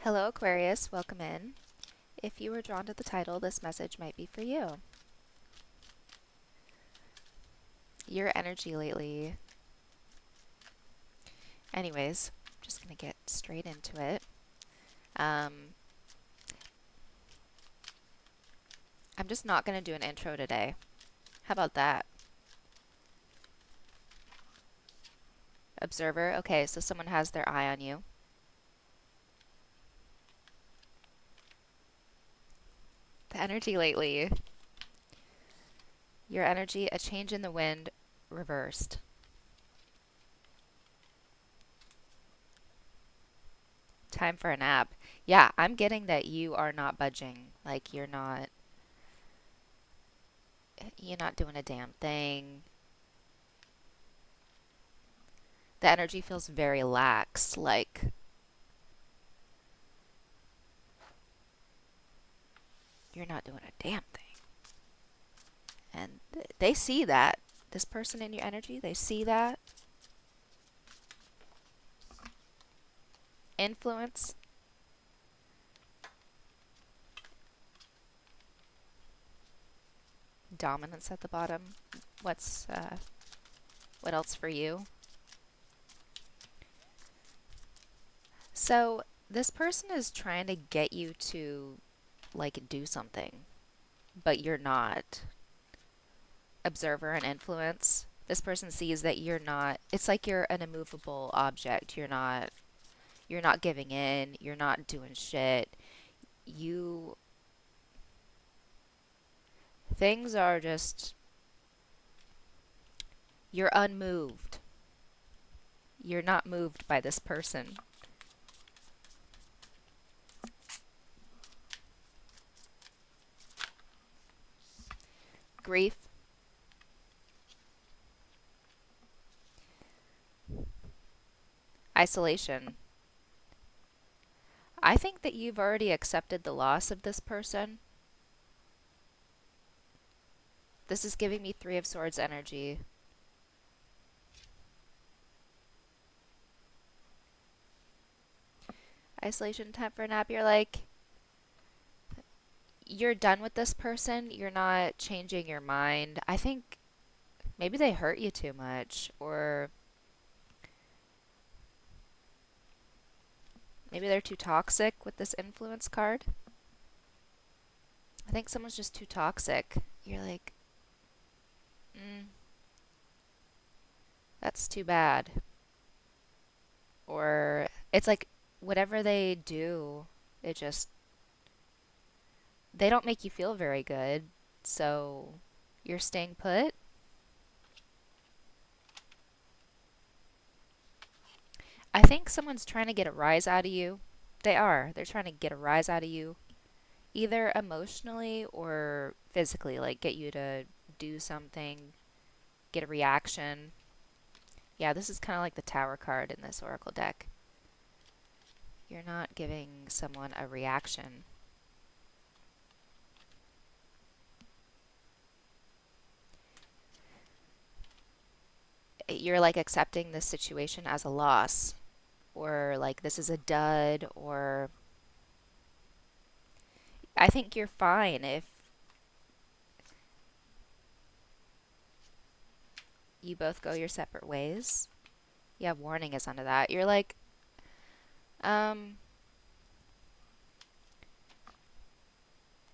Hello, Aquarius. Welcome in. If you were drawn to the title, this message might be for you. Your energy lately. Anyways, just going to get straight into it. I'm just not going to do an intro today. How about that? Observer. Okay, so someone has their eye on you. The energy lately. Your energy, a change in the wind, reversed. Time for a nap. Yeah, I'm getting that you are not budging. Like you're not doing a damn thing. The energy feels very lax, like you're not doing a damn thing. And they see that. This person in your energy, they see that. Influence. Dominance at the bottom. What else for you? So this person is trying to get you to like do something, but you're not. Observer and influence. This person sees that you're not. It's like you're an immovable object. You're not giving in. You're not doing shit. You things are just you're unmoved. You're not moved by this person. Grief. Isolation. I think that you've already accepted the loss of this person. This is giving me Three of Swords energy. Isolation, time for a nap. You're done with this person. You're not changing your mind. I think maybe they hurt you too much, or maybe they're too toxic with this influence card. I think someone's just too toxic. You're like, that's too bad. Or it's like whatever they do, it just, they don't make you feel very good. So you're staying put. I think someone's trying to get a rise out of you. They are. They're trying to get a rise out of you, either emotionally or physically, like get you to do something, get a reaction. Yeah, this is kind of like the Tower card in this Oracle deck. You're not giving someone a reaction. You're like accepting this situation as a loss, or like this is a dud, or I think you're fine if you both go your separate ways. Yeah, warning is under that. You're like, um,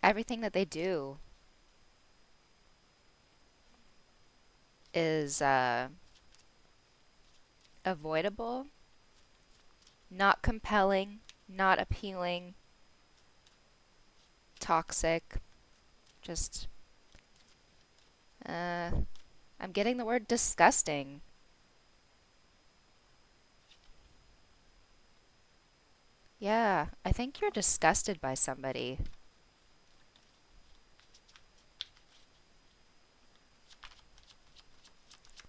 everything that they do is avoidable, not compelling, not appealing, toxic, just, I'm getting the word disgusting. Yeah, I think you're disgusted by somebody.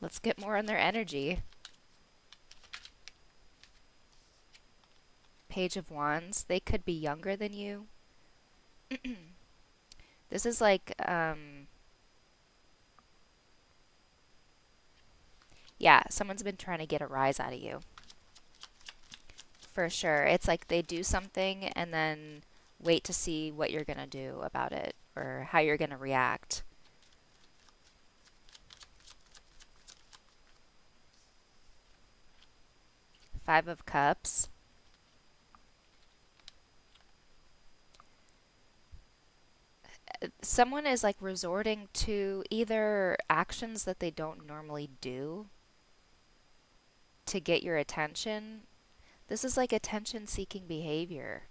Let's get more on their energy. Page of Wands. They could be younger than you. This is like, yeah, someone's been trying to get a rise out of you. For sure. It's like they do something and then wait to see what you're going to do about it or how you're going to react. Five of Cups. Someone is like resorting to either actions that they don't normally do to get your attention. This is like attention seeking behavior.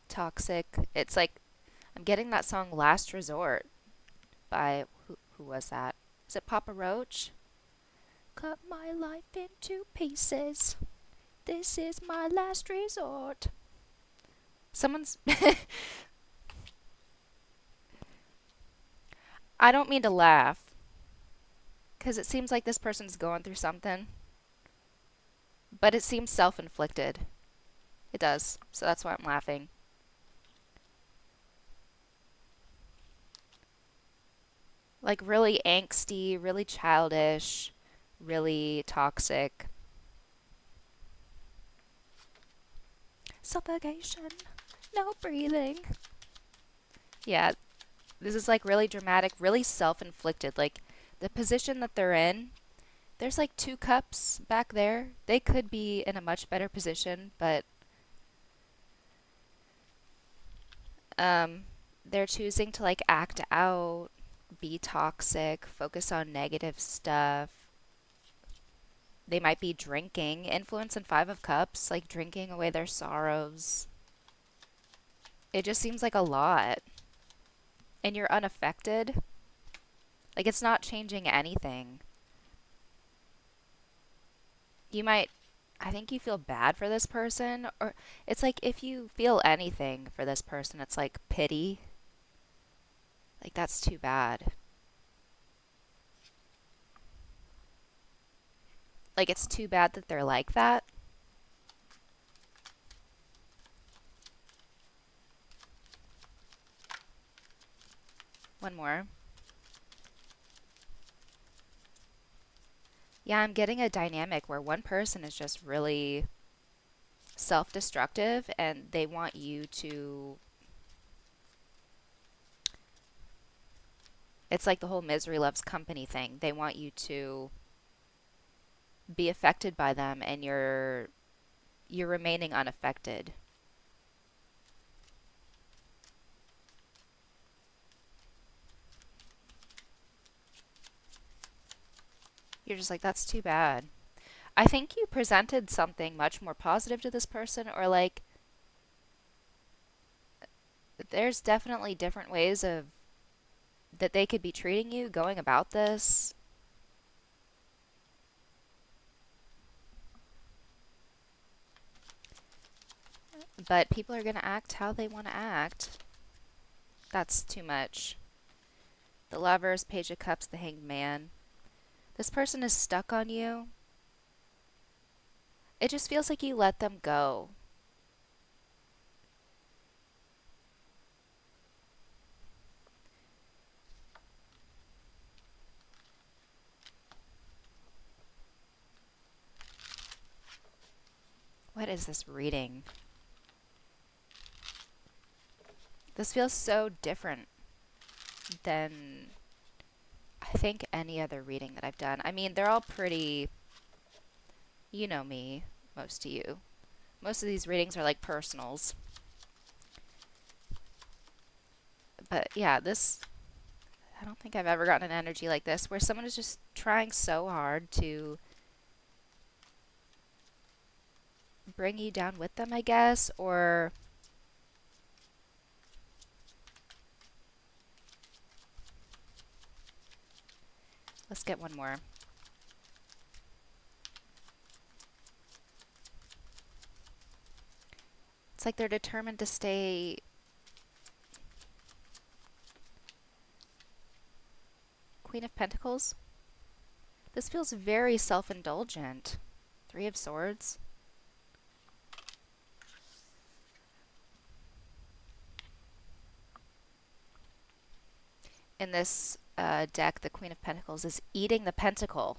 Toxic. It's like I'm getting that song Last Resort by who was that? Is it Papa Roach? Cut my life into pieces. This is my last resort. Someone's I don't mean to laugh cuz it seems like this person's going through something, but it seems self-inflicted. It does. So that's why I'm laughing. Like really angsty, really childish, really toxic. Suffocation. No breathing. Yeah, this is like really dramatic, really self inflicted. Like the position that they're in, there's like two cups back there. They could be in a much better position, but um, they're choosing to like act out, be toxic, focus on negative stuff. They might be drinking. Influence in Five of Cups, like drinking away their sorrows. It just seems like a lot. And you're unaffected. Like it's not changing anything. You might, I think you feel bad for this person, or it's like if you feel anything for this person, it's like pity. Like that's too bad. Like it's too bad that they're like that. One more. Yeah, I'm getting a dynamic where one person is just really self destructive and they want you to. It's like the whole misery loves company thing. They want you to be affected by them and you're remaining unaffected. You're just like, that's too bad. I think you presented something much more positive to this person, or like, there's definitely different ways of that they could be treating you, going about this, but people are going to act how they want to act. That's too much. The Lovers, Page of Cups, the Hanged Man. This person is stuck on you. It just feels like you let them go. What is this reading? This feels so different than I think any other reading that I've done. I mean, they're all pretty, you know me, most of you. Most of these readings are like personals. But yeah, this, I don't think I've ever gotten an energy like this where someone is just trying so hard to bring you down with them, I guess, or let's get one more. It's like they're determined to stay. Queen of Pentacles. This feels very self-indulgent. Three of Swords. In this deck, the Queen of Pentacles is eating the pentacle.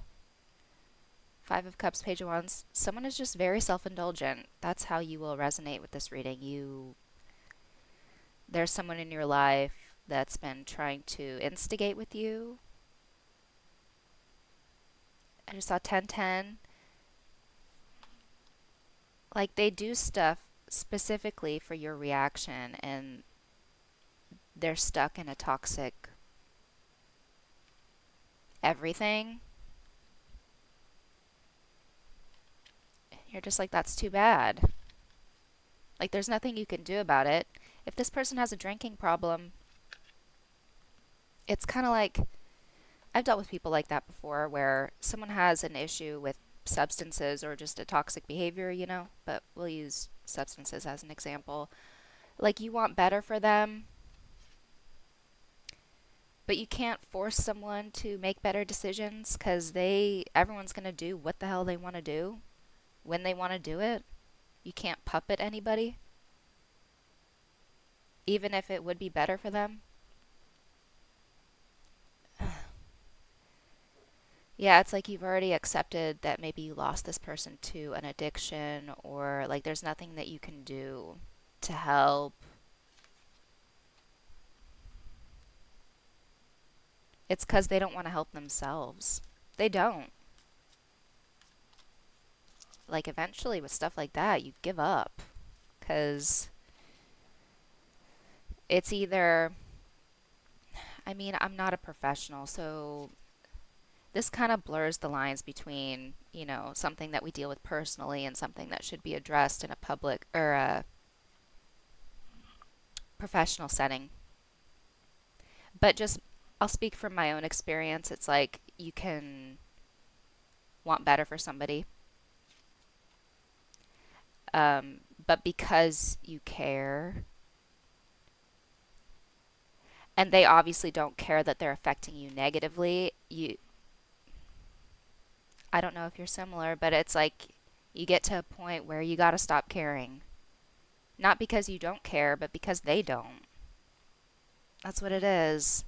Five of Cups, Page of Wands. Someone is just very self-indulgent. That's how you will resonate with this reading. There's someone in your life that's been trying to instigate with you. I just saw 1010. Like they do stuff specifically for your reaction, and they're stuck in a toxic everything. You're just like, that's too bad. Like there's nothing you can do about it. If this person has a drinking problem, it's kind of like, I've dealt with people like that before where someone has an issue with substances or just a toxic behavior, but we'll use substances as an example. Like you want better for them, but you can't force someone to make better decisions because everyone's going to do what the hell they want to do when they want to do it. You can't puppet anybody, even if it would be better for them. Yeah, it's like you've already accepted that maybe you lost this person to an addiction, or like there's nothing that you can do to help. It's because they don't want to help themselves. They don't. Like eventually with stuff like that, you give up because it's either, I mean, I'm not a professional, so this kind of blurs the lines between, something that we deal with personally and something that should be addressed in a public or a professional setting. But just, I'll speak from my own experience. It's like you can want better for somebody, but because you care, and they obviously don't care that they're affecting you negatively, I don't know if you're similar, but it's like you get to a point where you got to stop caring. Not because you don't care, but because they don't. That's what it is.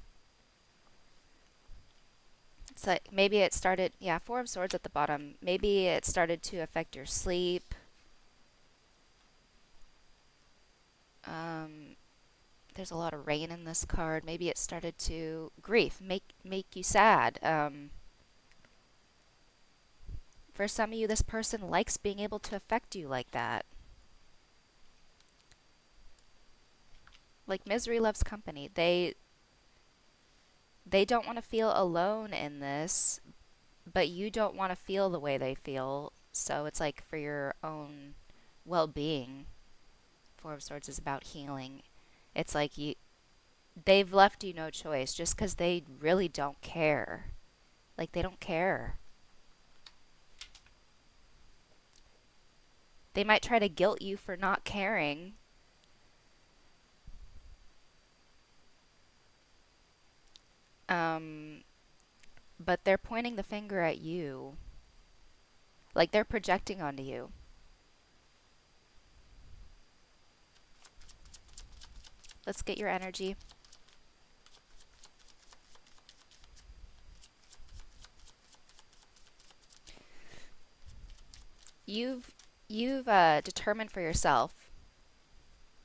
It's like maybe it started, yeah, Four of Swords at the bottom. Maybe it started to affect your sleep. Um, there's a lot of rain in this card. Maybe it started to grief, make you sad. For some of you, this person likes being able to affect you like that. Like misery loves company. They don't want to feel alone in this, but you don't want to feel the way they feel. So it's like for your own well-being. Four of Swords is about healing. It's like they've left you no choice just because they really don't care. Like they don't care. They might try to guilt you for not caring. Um, but they're pointing the finger at you. Like they're projecting onto you. Let's get your energy. You've determined for yourself,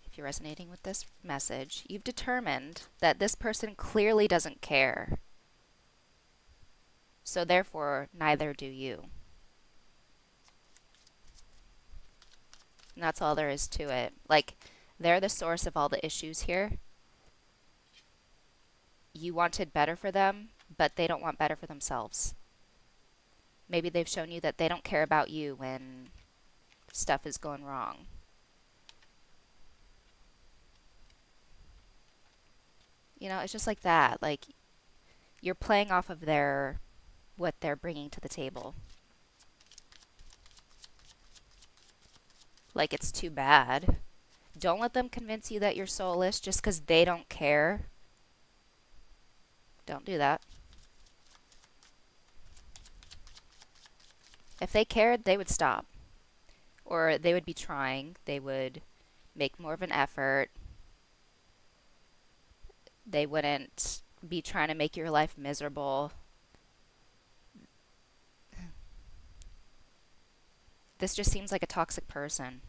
if you're resonating with this message, you've determined that this person clearly doesn't care. So therefore, neither do you. And that's all there is to it. Like, they're the source of all the issues here. You wanted better for them, but they don't want better for themselves. Maybe they've shown you that they don't care about you when stuff is going wrong. It's just like that. Like, you're playing off of what they're bringing to the table. Like, it's too bad. Don't let them convince you that you're soulless just because they don't care. Don't do that. If they cared, they would stop. Or they would be trying. They would make more of an effort. They wouldn't be trying to make your life miserable. This just seems like a toxic person.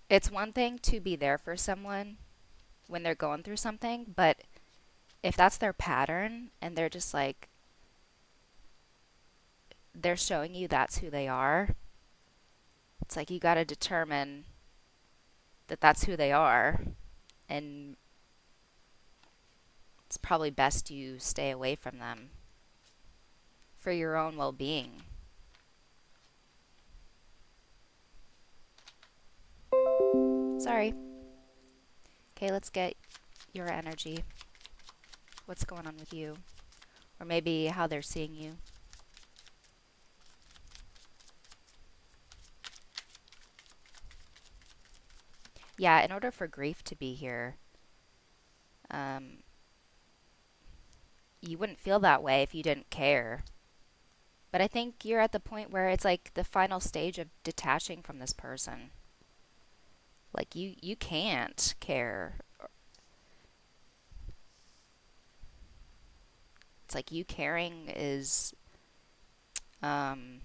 It's one thing to be there for someone when they're going through something, but if that's their pattern and they're just like, they're showing you that's who they are, it's like you got to determine that that's who they are, and it's probably best you stay away from them for your own well being. Sorry. Okay, let's get your energy. What's going on with you? Or maybe how they're seeing you. Yeah, in order for grief to be here, um, you wouldn't feel that way if you didn't care. But I think you're at the point where it's like the final stage of detaching from this person. Like you can't care. It's like you caring is um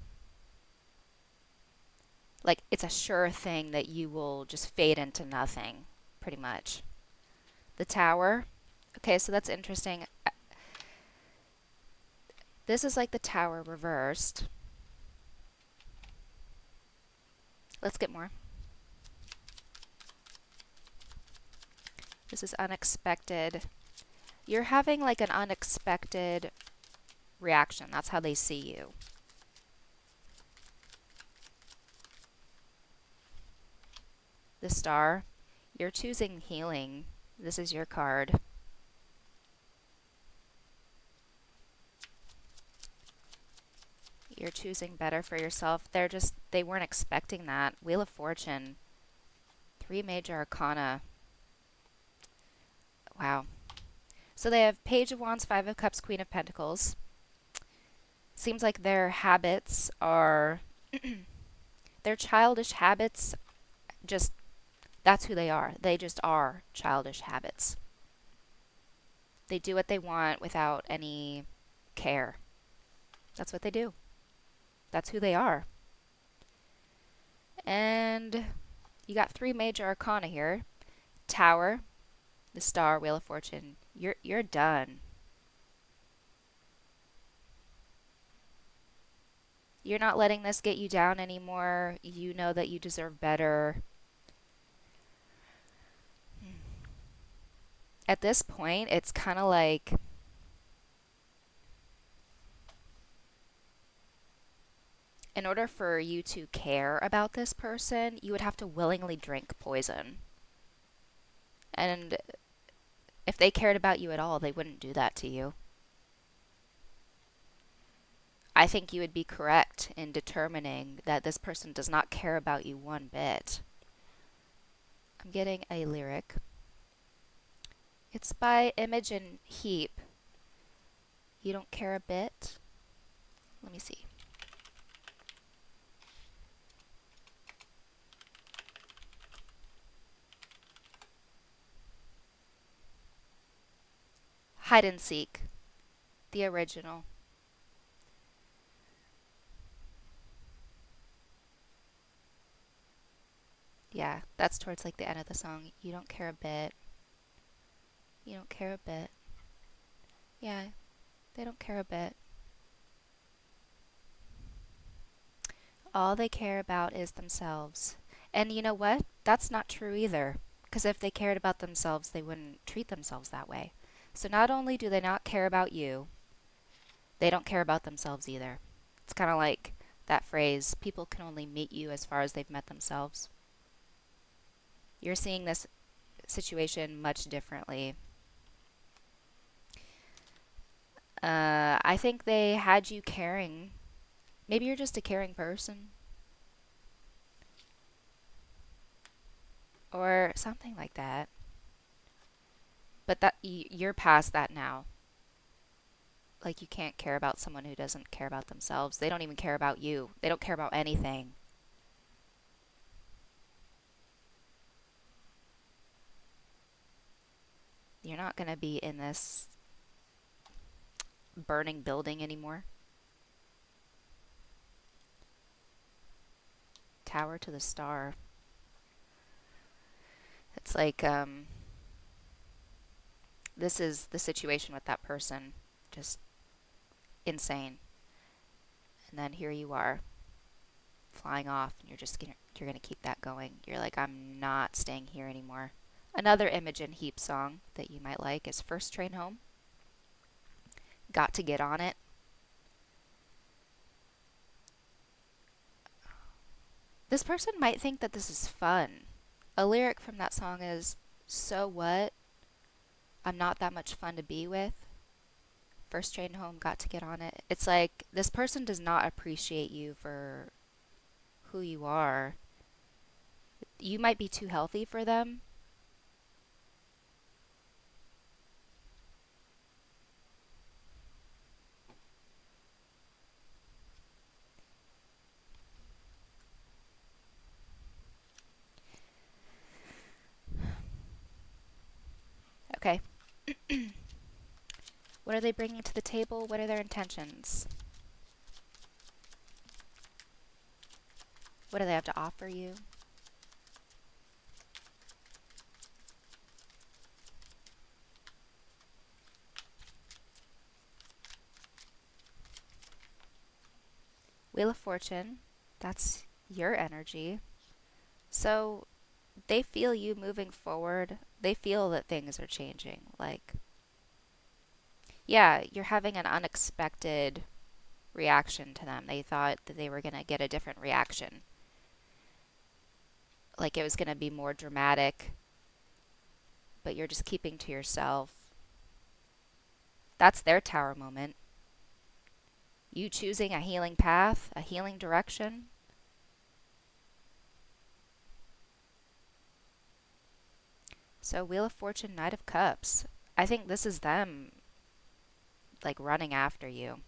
like it's a sure thing that you will just fade into nothing, pretty much. The tower. Okay, so that's interesting. This is like the tower reversed. Let's get more. This is unexpected. You're having like an unexpected reaction. That's how they see you. The star. You're choosing healing. This is your card. You're choosing better for yourself. They weren't expecting that. Wheel of Fortune. Three major arcana. Wow. So they have Page of Wands, Five of Cups, Queen of Pentacles. Seems like their habits are, their childish habits, just, that's who they are. They just are childish habits. They do what they want without any care. That's what they do. That's who they are. And you got three major arcana here. Tower, the star, Wheel of Fortune. You're done. You're not letting this get you down anymore. You know that you deserve better. At this point, it's kind of like in order for you to care about this person, you would have to willingly drink poison. And if they cared about you at all, they wouldn't do that to you. I think you would be correct in determining that this person does not care about you one bit. I'm getting a lyric. It's by Imogen Heap. You don't care a bit? Let me see. Hide and Seek, the original. Yeah, that's towards like the end of the song. You don't care a bit. You don't care a bit. Yeah, they don't care a bit. All they care about is themselves. And you know what? That's not true either. Because if they cared about themselves, they wouldn't treat themselves that way. So not only do they not care about you, they don't care about themselves either. It's kind of like that phrase, people can only meet you as far as they've met themselves. You're seeing this situation much differently. I think they had you caring. Maybe you're just a caring person. Or something like that. But that you're past that now. Like you can't care about someone who doesn't care about themselves. They don't even care about you. They don't care about anything. You're not going to be in this. burning building anymore. Tower to the star. It's like this is the situation with that person. Just insane. And then here you are flying off and you're going to keep that going. You're like, I'm not staying here anymore. Another Imogen Heap song that you might like is First Train Home. Got to Get On It. This person might think that this is fun. A lyric from that song is, so what? I'm not that much fun to be with. First train home, got to get on it. It's like this person does not appreciate you for who you are. You might be too healthy for them. Okay. What are they bringing to the table? What are their intentions? What do they have to offer you? Wheel of Fortune. That's your energy. So they feel you moving forward. They feel that things are changing. Like, yeah, you're having an unexpected reaction to them. They thought that they were going to get a different reaction. Like it was going to be more dramatic, but you're just keeping to yourself. That's their tower moment. You choosing a healing path, a healing direction. So, Wheel of Fortune, Knight of Cups. I think this is them, like, running after you.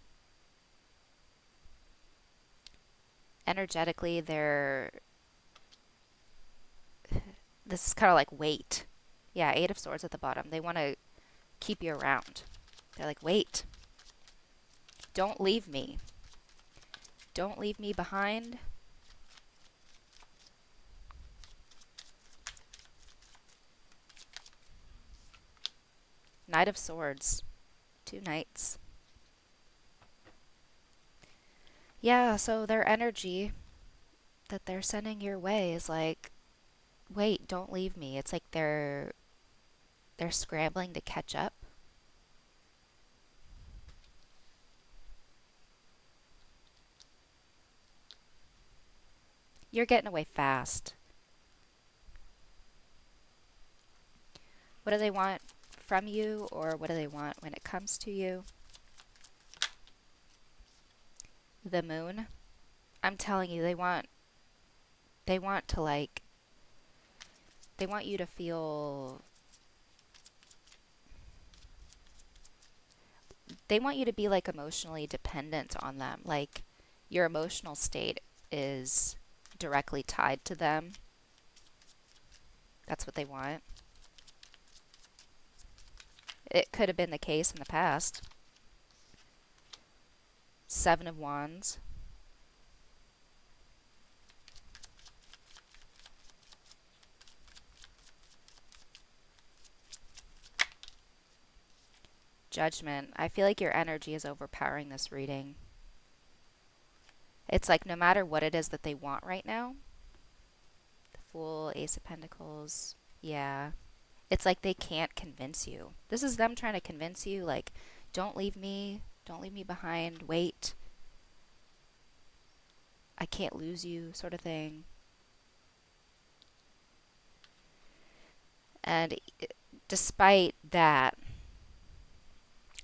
Energetically, they're. This is kind of like wait. Yeah, Eight of Swords at the bottom. They want to keep you around. They're like, wait. Don't leave me. Don't leave me behind. Knight of Swords. Two knights. Yeah, so their energy that they're sending your way is like, wait, don't leave me. It's like they're scrambling to catch up. You're getting away fast. What do they want from you, or what do they want when it comes to you? The moon. I'm telling you, they want to like they want you to feel they want you to be like emotionally dependent on them. Like your emotional state is directly tied to them. That's what they want. It could have been the case in the past. Seven of Wands. Judgment. I feel like your energy is overpowering this reading. It's like no matter what it is that they want right now, the Fool, Ace of Pentacles, yeah. It's like they can't convince you. This is them trying to convince you, like, don't leave me behind, wait, I can't lose you, sort of thing. And despite that,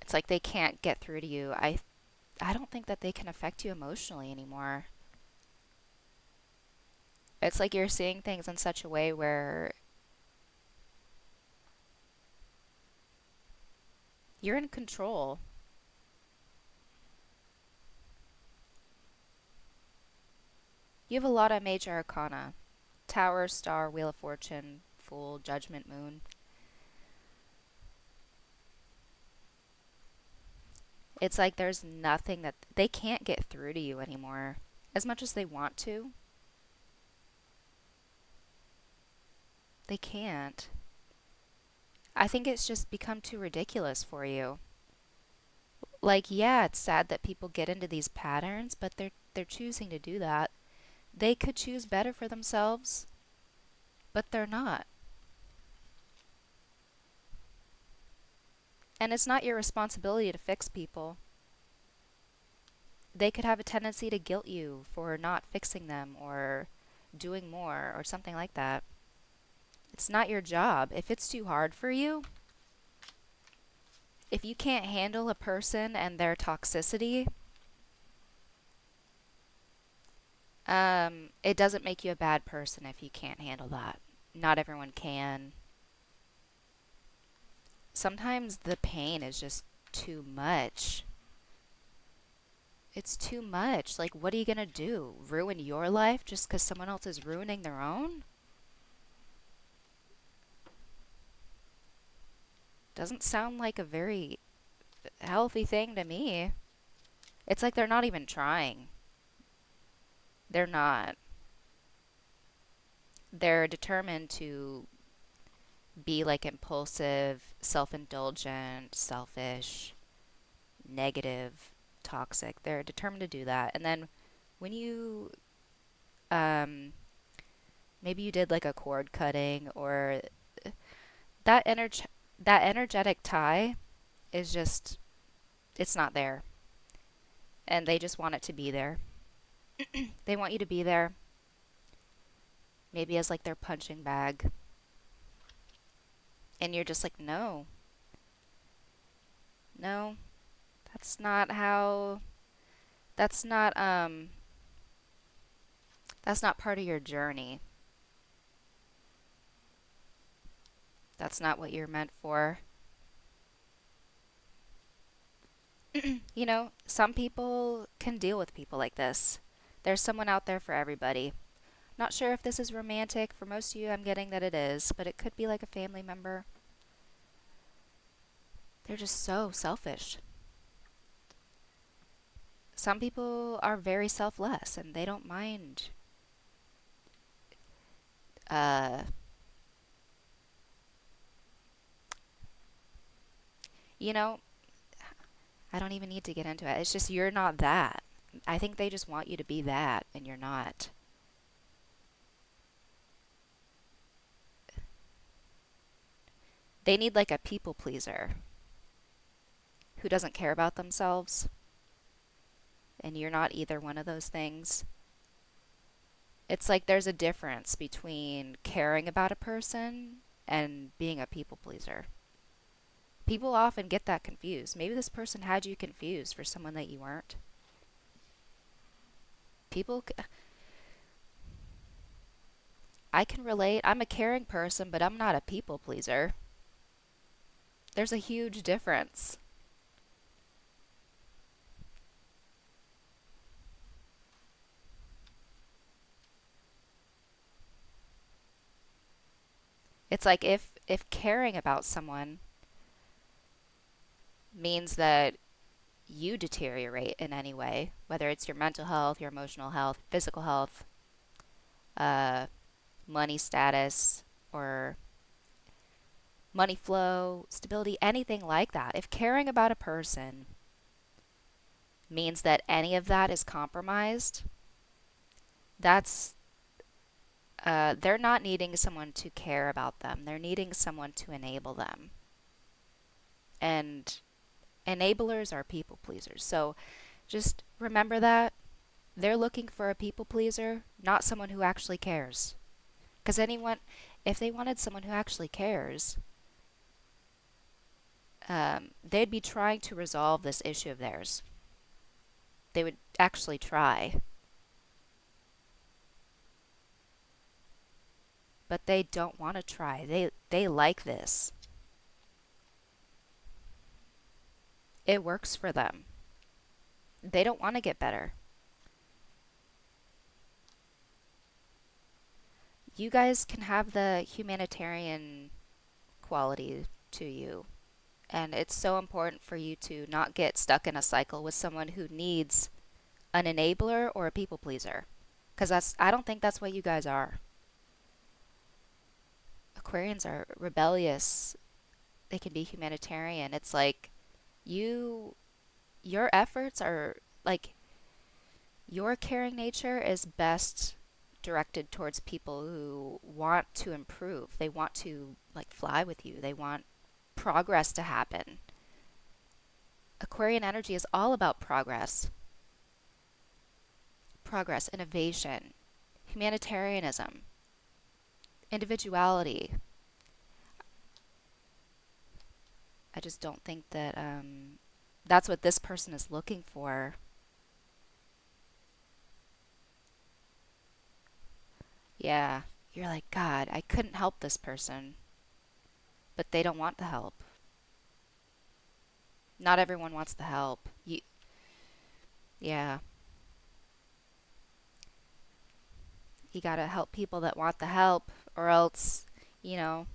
it's like they can't get through to you. I don't think that they can affect you emotionally anymore. It's like you're seeing things in such a way where you're in control. You have a lot of major arcana. Tower, Star, Wheel of Fortune, Fool, Judgment, Moon. It's like there's nothing that they can't get through to you anymore. As much as they want to, they can't. I think it's just become too ridiculous for you. Like, yeah, it's sad that people get into these patterns, but they're choosing to do that. They could choose better for themselves, but they're not. And it's not your responsibility to fix people. They could have a tendency to guilt you for not fixing them or doing more or something like that. It's not your job. If it's too hard for you, if you can't handle a person and their toxicity, it doesn't make you a bad person if you can't handle that. Not everyone can. Sometimes the pain is just too much. It's too much. Like, what are you going to do? Ruin your life just because someone else is ruining their own? Doesn't sound like a very healthy thing to me. It's like they're not even trying. They're not. They're determined to be like impulsive, self indulgent, selfish, negative, toxic. They're determined to do that. And then when you, um, maybe you did like a cord cutting or that energy, that energetic tie is just, it's not there. And they just want it to be there. They want you to be there, maybe as like their punching bag. And you're just like, no, no, that's not how, that's not, that's not part of your journey. That's not what you're meant for. You know, some people can deal with people like this. There's someone out there for everybody. Not sure if this is romantic. For most of you, I'm getting that it is, but it could be like a family member. They're just so selfish. Some people are very selfless and they don't mind, uh, you know, I don't even need to get into it. It's just you're not that. I think they just want you to be that, and you're not. They need like a people pleaser who doesn't care about themselves, and you're not either one of those things. It's like there's a difference between caring about a person and being a people pleaser. People often get that confused. Maybe this person had you confused for someone that you weren't. People, I can relate. I'm a caring person, but I'm not a people pleaser. There's a huge difference. It's like if caring about someone means that you deteriorate in any way, whether it's your mental health, your emotional health, physical health, uh, money status, or money flow, stability, anything like that. If caring about a person means that any of that is compromised, that's they're not needing someone to care about them. They're needing someone to enable them. And enablers are people pleasers. So just remember that they're looking for a people pleaser, not someone who actually cares. Because anyone, if they wanted someone who actually cares, they'd be trying to resolve this issue of theirs. They would actually try, but they don't want to try. They like this. It works for them. They don't want to get better. You guys can have the humanitarian quality to you. And it's so important for you to not get stuck in a cycle with someone who needs an enabler or a people pleaser. Because I don't think that's what you guys are. Aquarians are rebellious. They can be humanitarian. It's like you, your efforts are like your caring nature is best directed towards people who want to improve. They want to like fly with you. They want progress to happen. Aquarian energy is all about progress. Progress, innovation, humanitarianism, individuality. I just don't think that that's what this person is looking for. Yeah, you're like, God, I couldn't help this person, but they don't want the help. Not everyone wants the help. Yeah, you gotta help people that want the help, or else, you know,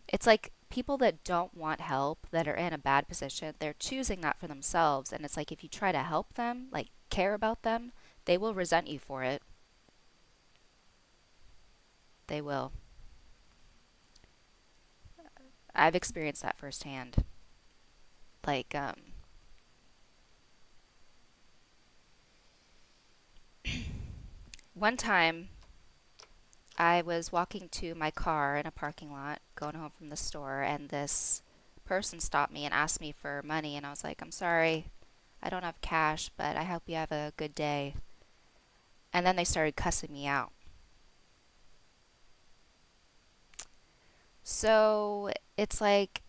it's like people that don't want help, that are in a bad position, they're choosing that for themselves. And it's like if you try to help them, like care about them, they will resent you for it. They will. I've experienced that firsthand. Like, one time I was walking to my car in a parking lot, going home from the store, and this person stopped me and asked me for money. And I was like, I'm sorry, I don't have cash, but I hope you have a good day. And then they started cussing me out. So it's like,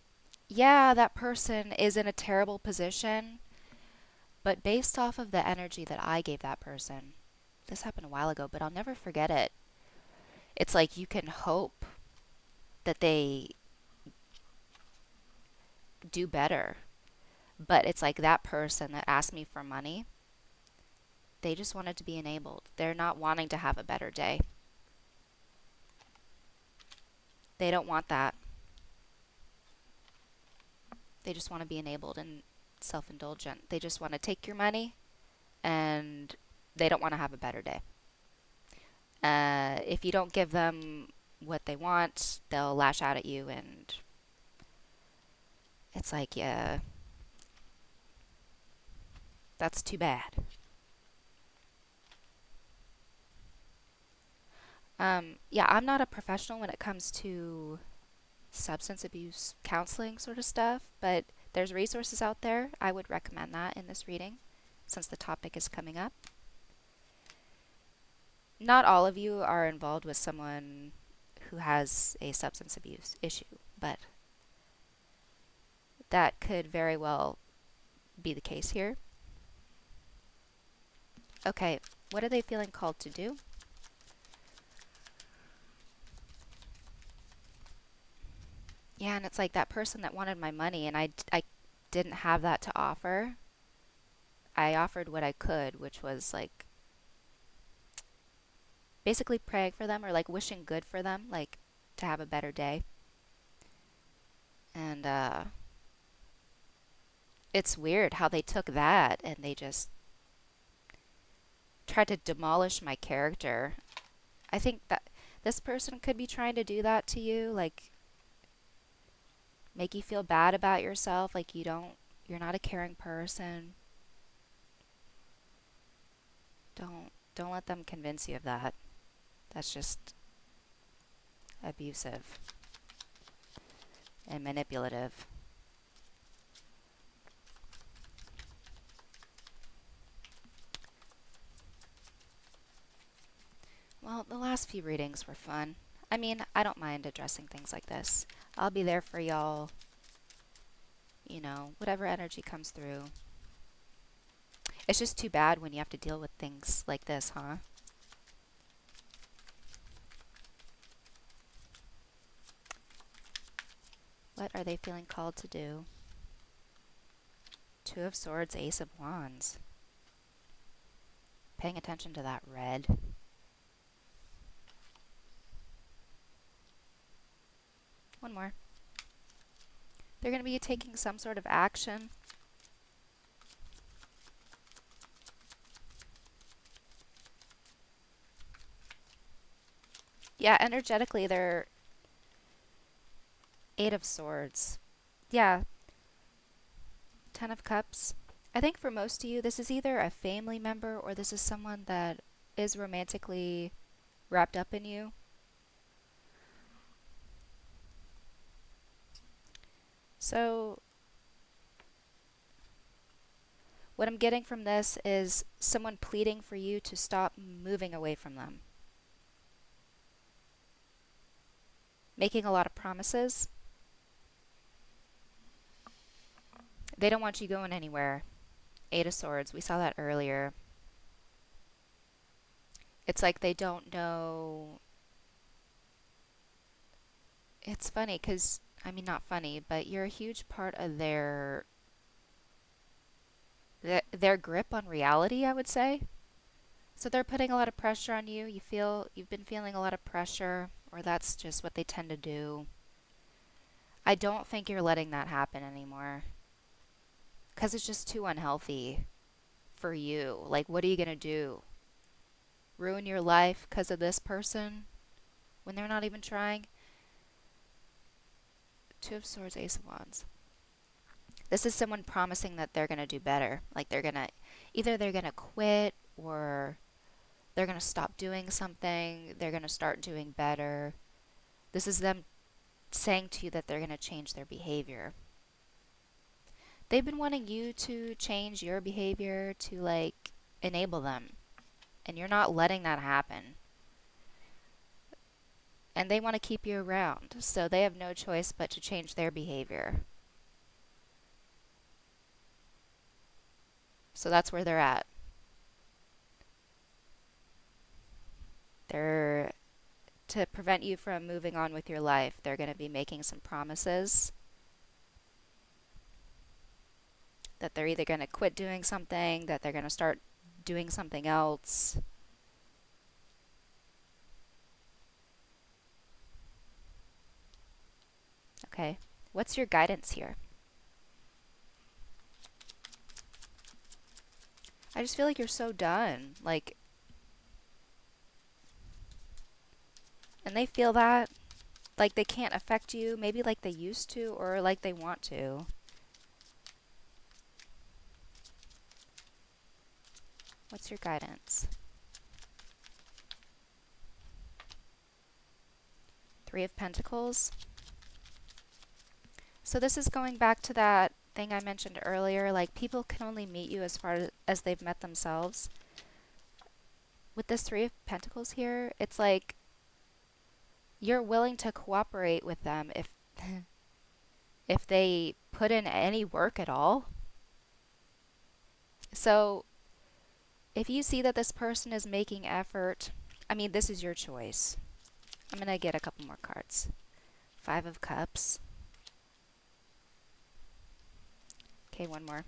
yeah, that person is in a terrible position, but based off of the energy that I gave that person, this happened a while ago, but I'll never forget it. It's like you can hope that they do better, but it's like that person that asked me for money, they just wanted to be enabled. They're not wanting to have a better day. They don't want that. They just want to be enabled and self indulgent. They just want to take your money and they don't want to have a better day. If you don't give them what they want, they'll lash out at you, and it's like, yeah, that's too bad. Yeah, I'm not a professional when it comes to substance abuse counseling sort of stuff, but there's resources out there. I would recommend that in this reading since the topic is coming up. Not all of you are involved with someone who has a substance abuse issue, but that could very well be the case here. Okay, what are they feeling called to do? Yeah, and it's like that person that wanted my money, and I didn't have that to offer. I offered what I could, which was like basically praying for them or like wishing good for them, like to have a better day. And it's weird how they took that and they just tried to demolish my character. I think that this person could be trying to do that to you, like make you feel bad about yourself, like you're not a caring person. Don't let them convince you of that. That's just abusive and manipulative. Well, the last few readings were fun. I mean, I don't mind addressing things like this. I'll be there for y'all, whatever energy comes through. It's just too bad when you have to deal with things like this, huh? What are they feeling called to do? Two of Swords, Ace of Wands. Paying attention to that red. One more. They're going to be taking some sort of action. Yeah, energetically, they're Eight of Swords. Yeah, Ten of Cups. I think for most of you, this is either a family member or this is someone that is romantically wrapped up in you. So, what I'm getting from this is someone pleading for you to stop moving away from them, making a lot of promises. They don't want you going anywhere. Eight of Swords, we saw that earlier. It's like they don't know. It's funny because, I mean, not funny, but you're a huge part of their grip on reality, I would say. So they're putting a lot of pressure on you. You've been feeling a lot of pressure, or that's just what they tend to do. I don't think you're letting that happen anymore because it's just too unhealthy for you. Like, what are you going to do? Ruin your life because of this person when they're not even trying? Two of Swords, Ace of Wands. This is someone promising that they're going to do better. Like either they're going to quit or they're going to stop doing something. They're going to start doing better. This is them saying to you that they're going to change their behavior. They've been wanting you to change your behavior to like enable them. And you're not letting that happen. And they want to keep you around. So they have no choice but to change their behavior. So that's where they're at. They're to prevent you from moving on with your life. They're going to be making some promises that they're either going to quit doing something, that they're going to start doing something else. Okay, what's your guidance here? I just feel like you're so done. Like, and they feel that. Like they can't affect you, maybe like they used to or like they want to. What's your guidance? Three of Pentacles. So this is going back to that thing I mentioned earlier, like people can only meet you as far as they've met themselves. With this Three of Pentacles here, it's like you're willing to cooperate with them if if they put in any work at all. So if you see that this person is making effort, I mean, this is your choice. I'm going to get a couple more cards. Five of Cups. Okay, one more.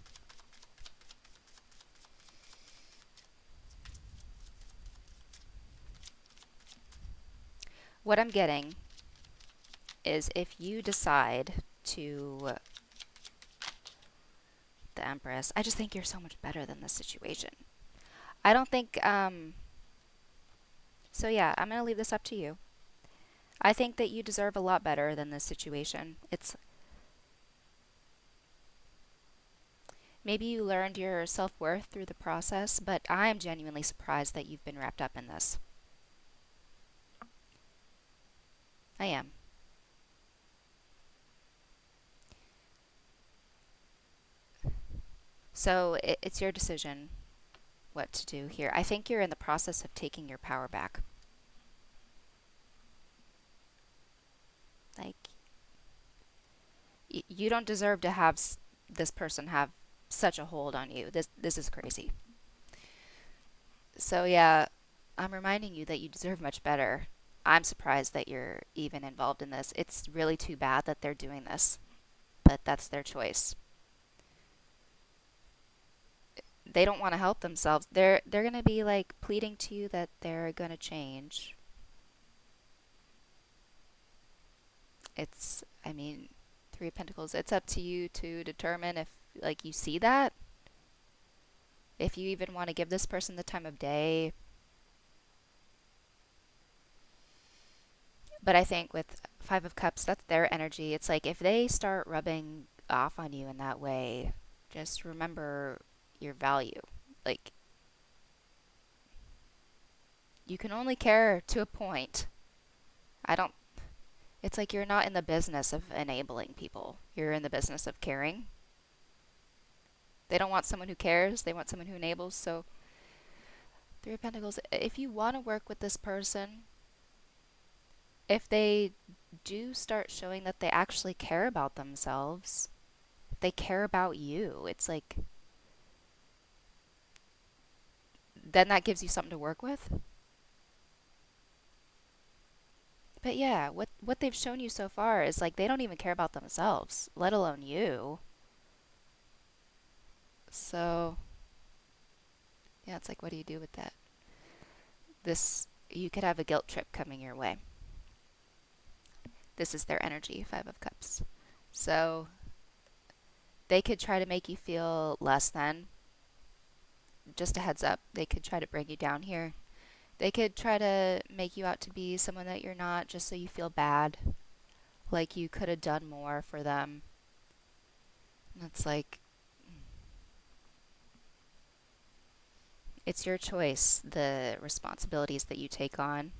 What I'm getting is if you decide to... The Empress. I just think you're so much better than this situation. I don't think... So yeah, I'm going to leave this up to you. I think that you deserve a lot better than this situation. It's... Maybe you learned your self-worth through the process, but I am genuinely surprised that you've been wrapped up in this. I am. So it's your decision what to do here. I think you're in the process of taking your power back. Like, you don't deserve to have this person have such a hold on you. This is crazy. So yeah, I'm reminding you that you deserve much better. I'm surprised that you're even involved in this. It's really too bad that they're doing this, but that's their choice. They don't want to help themselves. They're going to be like pleading to you that they're going to change. I mean, Three of Pentacles, it's up to you to determine if, like, you see that. If you even want to give this person the time of day. But I think with Five of Cups, that's their energy. It's like if they start rubbing off on you in that way, just remember your value. Like, you can only care to a point. I don't, it's like you're not in the business of enabling people, you're in the business of caring. They don't want someone who cares, they want someone who enables. So, Three of Pentacles, if you want to work with this person, if they do start showing that they actually care about themselves, if they care about you, it's like, then that gives you something to work with. But yeah, what they've shown you so far is like they don't even care about themselves, let alone you. So, yeah, it's like, what do you do with that? This, you could have a guilt trip coming your way. This is their energy, Five of Cups. So, they could try to make you feel less than. Just a heads up, they could try to bring you down here. They could try to make you out to be someone that you're not just so you feel bad, like you could have done more for them. And it's like, it's your choice, the responsibilities that you take on.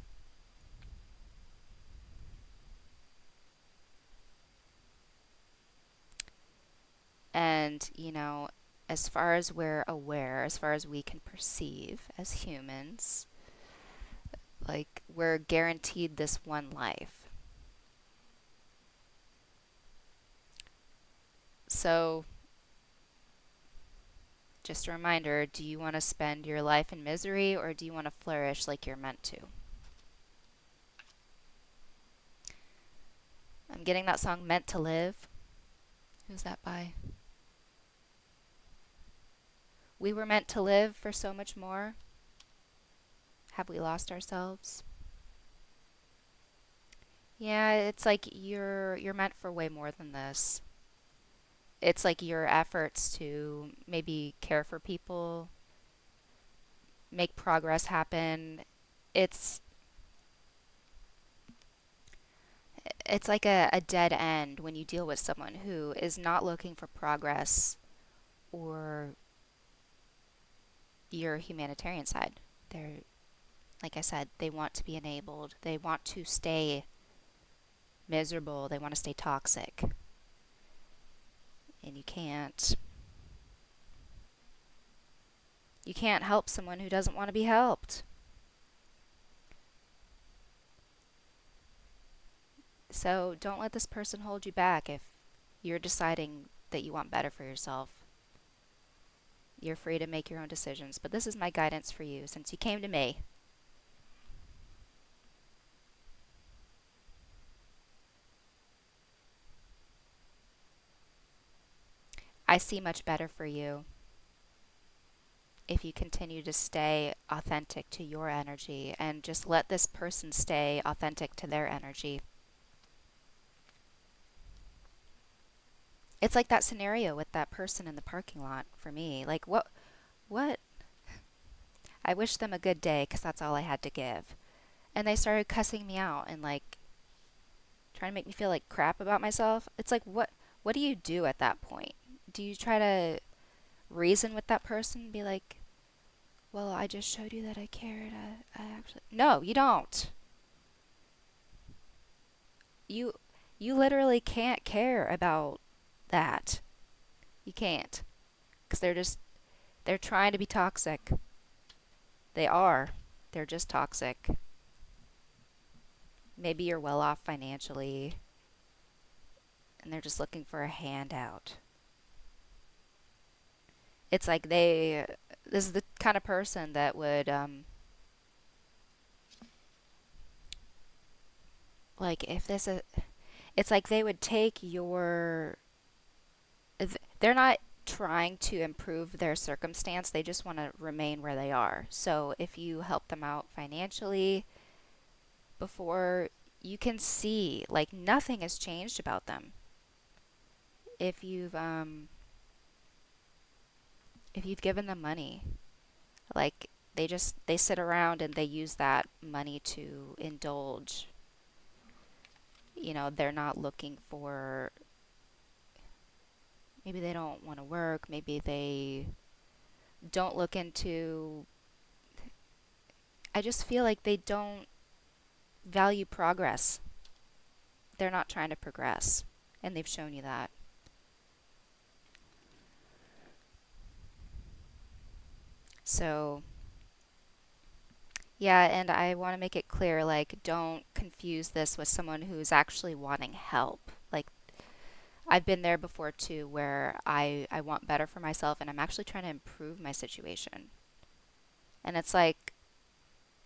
And, you know, as far as we're aware, as far as we can perceive as humans, like, we're guaranteed this one life. So, just a reminder, do you want to spend your life in misery or do you want to flourish like you're meant to? I'm getting that song Meant to Live. Who's that by? We were meant to live for so much more. Have we lost ourselves? Yeah, it's like you're meant for way more than this. It's like your efforts to maybe care for people, make progress happen. It's it's like a dead end when you deal with someone who is not looking for progress or your humanitarian side. They're, like I said, they want to be enabled. They want to stay miserable. They want to stay toxic. And you can't. You can't help someone who doesn't want to be helped. So don't let this person hold you back if you're deciding that you want better for yourself. You're free to make your own decisions, but this is my guidance for you since you came to me. I see much better for you if you continue to stay authentic to your energy and just let this person stay authentic to their energy. It's like that scenario with that person in the parking lot for me. Like, what? I wish them a good day because that's all I had to give. And they started cussing me out and like trying to make me feel like crap about myself. It's like, what do you do at that point? Do you try to reason with that person? Be like, well, I just showed you that I cared. I actually. No, you don't. You, you literally can't care about that. You can't. Because they're trying to be toxic. They are. They're just toxic. Maybe you're well off financially and they're just looking for a handout. It's like this is the kind of person that would, like, if this is, it's like they would take your, they're not trying to improve their circumstance, they just want to remain where they are. So if you help them out financially before you can see like nothing has changed about them. If you've given them money, like they sit around and they use that money to indulge. They're not looking for, maybe they don't want to work, maybe they don't look into, I just feel like they don't value progress. They're not trying to progress, and they've shown you that. So, yeah, and I want to make it clear, like, don't confuse this with someone who's actually wanting help. Like, I've been there before too, where I want better for myself and I'm actually trying to improve my situation. And it's like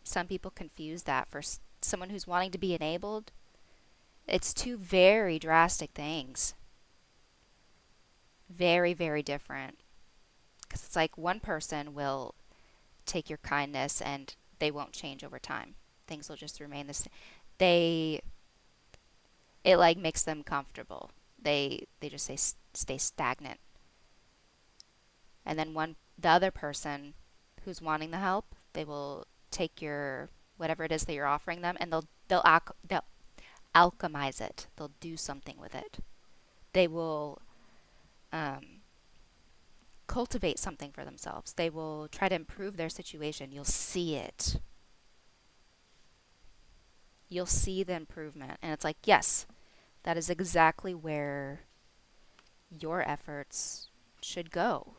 some people confuse that for someone who's wanting to be enabled. It's two very drastic things. Very, very different. Because it's like one person will take your kindness and they won't change over time. Things will just remain the same. They, it like makes them comfortable. They just stay stagnant. And then the other person who's wanting the help, they will take your whatever it is that you're offering them, and they'll alchemize it. They'll do something with it. They will um, cultivate something for themselves. They will try to improve their situation. You'll see it. You'll see the improvement, and it's like, yes, that is exactly where your efforts should go,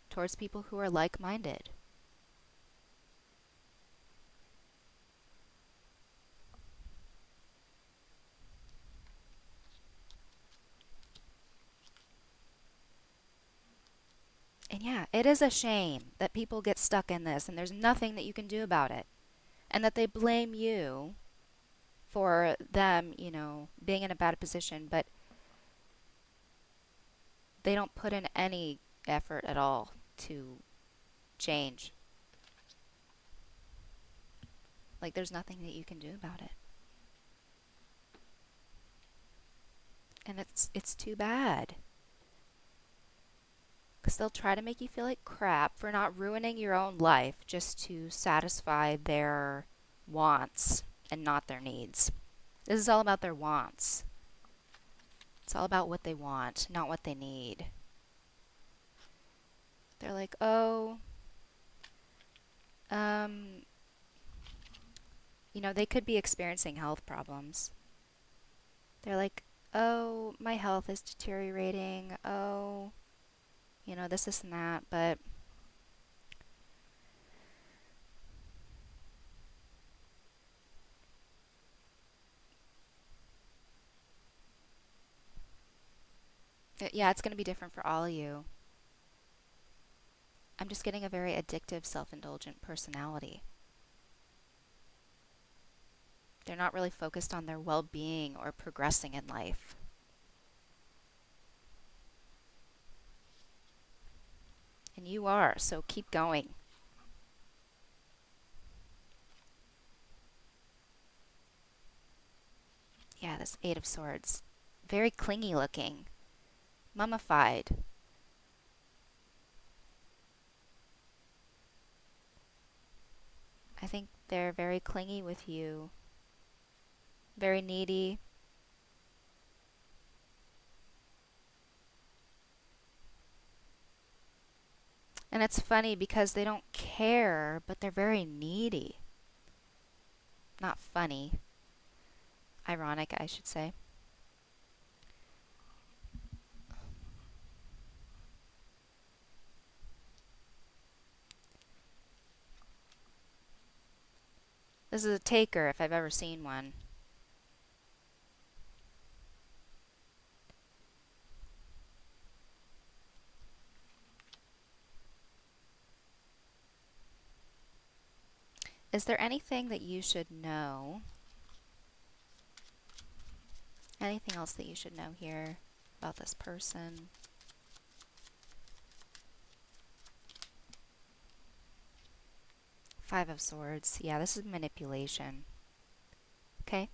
towards people who are like-minded. And yeah, it is a shame that people get stuck in this and there's nothing that you can do about it. And that they blame you for them, being in a bad position, but they don't put in any effort at all to change. Like, there's nothing that you can do about it. And it's too bad. Because they'll try to make you feel like crap for not ruining your own life just to satisfy their wants and not their needs. This is all about their wants. It's all about what they want, not what they need. They're like, oh, um, they could be experiencing health problems. They're like, oh, my health is deteriorating. Oh, this, and that. But yeah, it's going to be different for all of you. I'm just getting a very addictive, self-indulgent personality. They're not really focused on their well-being or progressing in life. And you are, so keep going. Yeah, this Eight of Swords. Very clingy looking. Mummified. I think they're very clingy with you. Very needy. And it's funny because they don't care, but they're very needy. Not funny. Ironic, I should say. This is a taker if I've ever seen one. Is there anything that you should know? Anything else that you should know here about this person? Five of Swords. Yeah, this is manipulation. Okay?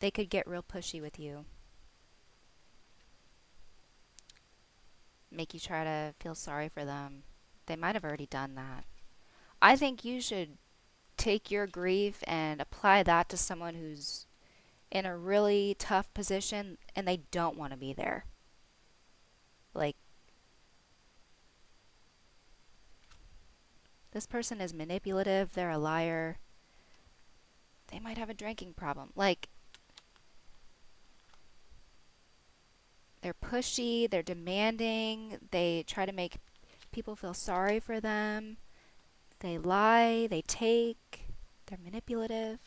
They could get real pushy with you. Make you try to feel sorry for them. They might have already done that. I think you should take your grief and apply that to someone who's in a really tough position and they don't want to be there. Like, this person is manipulative, they're a liar, they might have a drinking problem. Like, they're pushy, they're demanding, they try to make people feel sorry for them, they lie, they take, they're manipulative.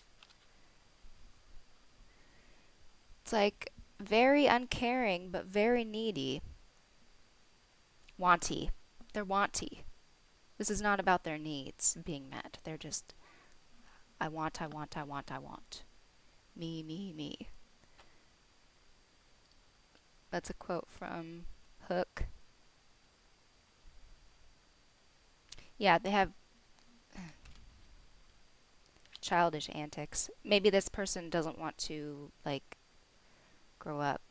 It's like very uncaring, but very needy. Wanty. They're wanty. This is not about their needs being met. They're just, I want, I want, I want, I want. Me, me, me. That's a quote from Hook. Yeah, they have childish antics. Maybe this person doesn't want to, like, grow up,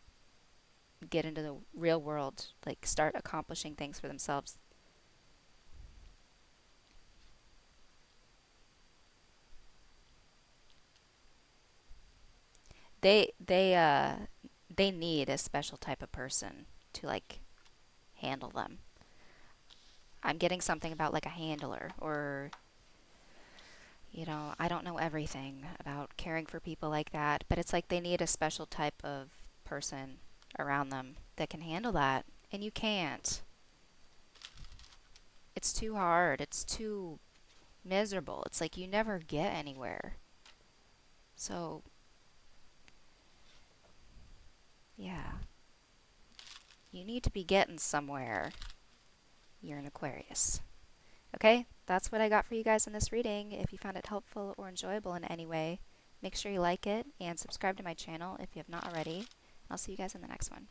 get into the real world, like, start accomplishing things for themselves. They, they, uh, they need a special type of person to, like, handle them. I'm getting something about, like, a handler, or I don't know everything about caring for people like that, but it's like they need a special type of person around them that can handle that. And you can't. It's too hard. It's too miserable. It's like you never get anywhere. So, yeah. You need to be getting somewhere. You're an Aquarius. Okay? That's what I got for you guys in this reading. If you found it helpful or enjoyable in any way, make sure you like it and subscribe to my channel if you have not already. I'll see you guys in the next one.